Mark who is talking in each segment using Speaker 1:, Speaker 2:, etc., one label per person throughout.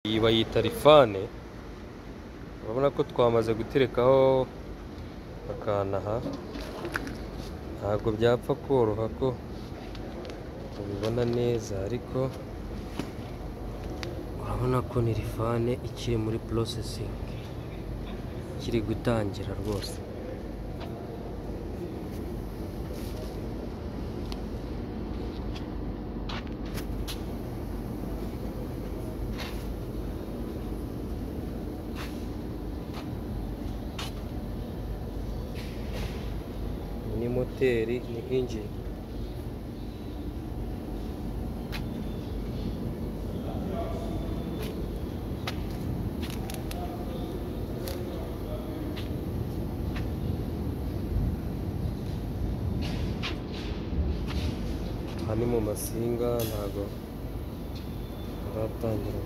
Speaker 1: Iyi bayita rifane, urabona ko twamaze guterekaho akantu aha, ntabwo byapfa koroha ko ubibona neza, ariko urabona ko ni rifane ikiri muri processing, ikiri gutangira rwose. Ni moteri, ni engine. Aha ni mu masinga, ntago turatangira.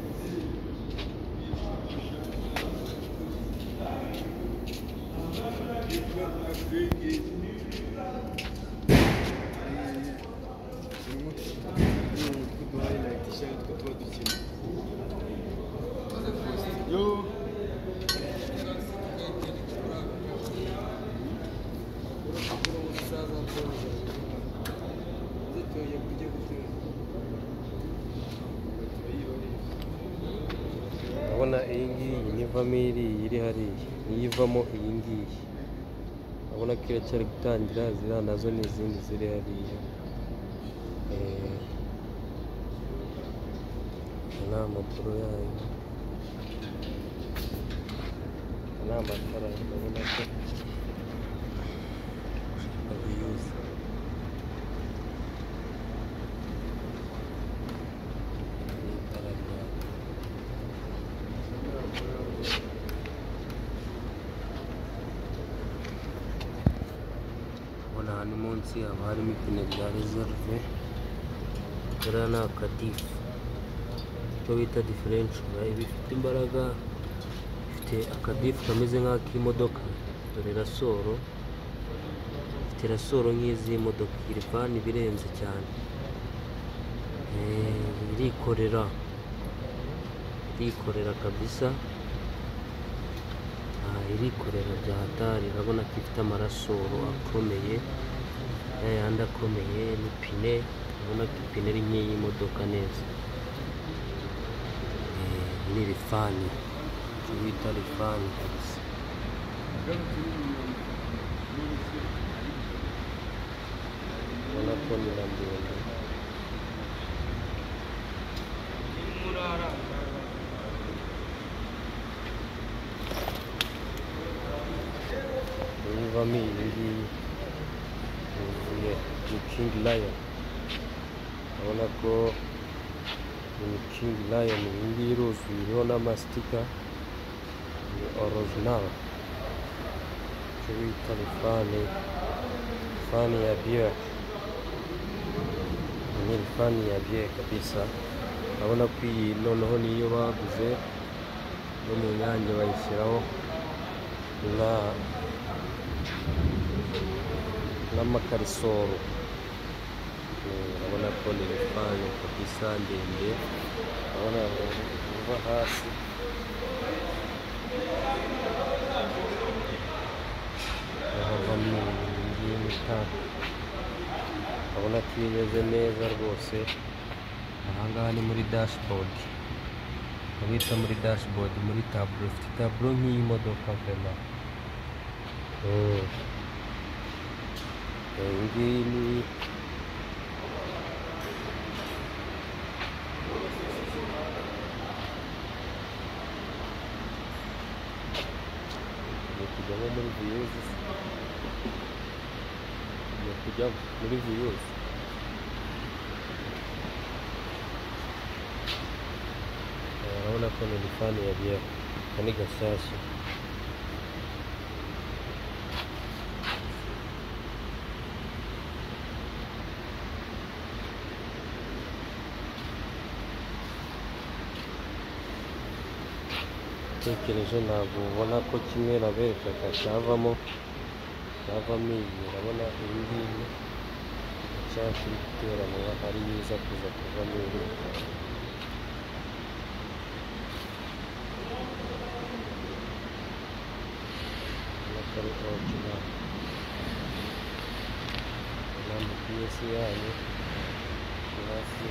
Speaker 1: Urabona iyi ngiyi nivamo iri hariya, niyo ivamo iyi ngiyi. Urabona ko iracyari gutangira, ziriya nazo ni izindi ziri hariya. Ni amatara yayo, ni amatara, urabona ko babiyuza. Aha ni munsi, haba harimo ipine rya reserve. Kariya ni akadifu, icyo bita differential, iba ifite imbaraga, ifite akadifu kameze nk'ak'imodoka. Dore rasoro, ifite rasoro nk'izi modoka. Iyi rifani birenze cyane, irikorera kabisa. Irikorera bya hatari. Urabona ko ifite amarasoro akomeye, yayandi akomeye n'ipine. Urabona ko ipine ari nk'iy'imodoka neza. Ni rifani, icyo bita rifani kabisa. Urabona ko ni na ndende. Ivamo iyi ngiyi yuzuye ni King Lion. Urabona ko ni King Lion, iyi ngiyi iruzuye, iriho n'amastika, ni original. Icyo bita rifani ya bière, ni rifani ya bière kabisa. Urabona ko iyi noneho niyo baguze yo mu Nyange, bayishyiraho n'amakarisoro. Urabona ko ni rifani kabisa ndende. Urabona uva hasi, havamo iyi mitako. Urabona ko imeze neza rwose. Ahangaha ni muri dashboard, bita muri dashboard, muri tableau. Ifite tableau nk'iy'imodoka vema. Iyi ngiyi ni kujyamo muri viyuzi, kujya muri viyuzi. Urabona ko ni rifani ya bière, ni gashyashya. Tekereje ntabwo ubona ko kimwe naberekaga cyavamo iyi. Urabona iyi ngiyi cyangwa iteranwa ari yiza kuza kuvamo iyi. kari original. Namba PS yayo iri hasi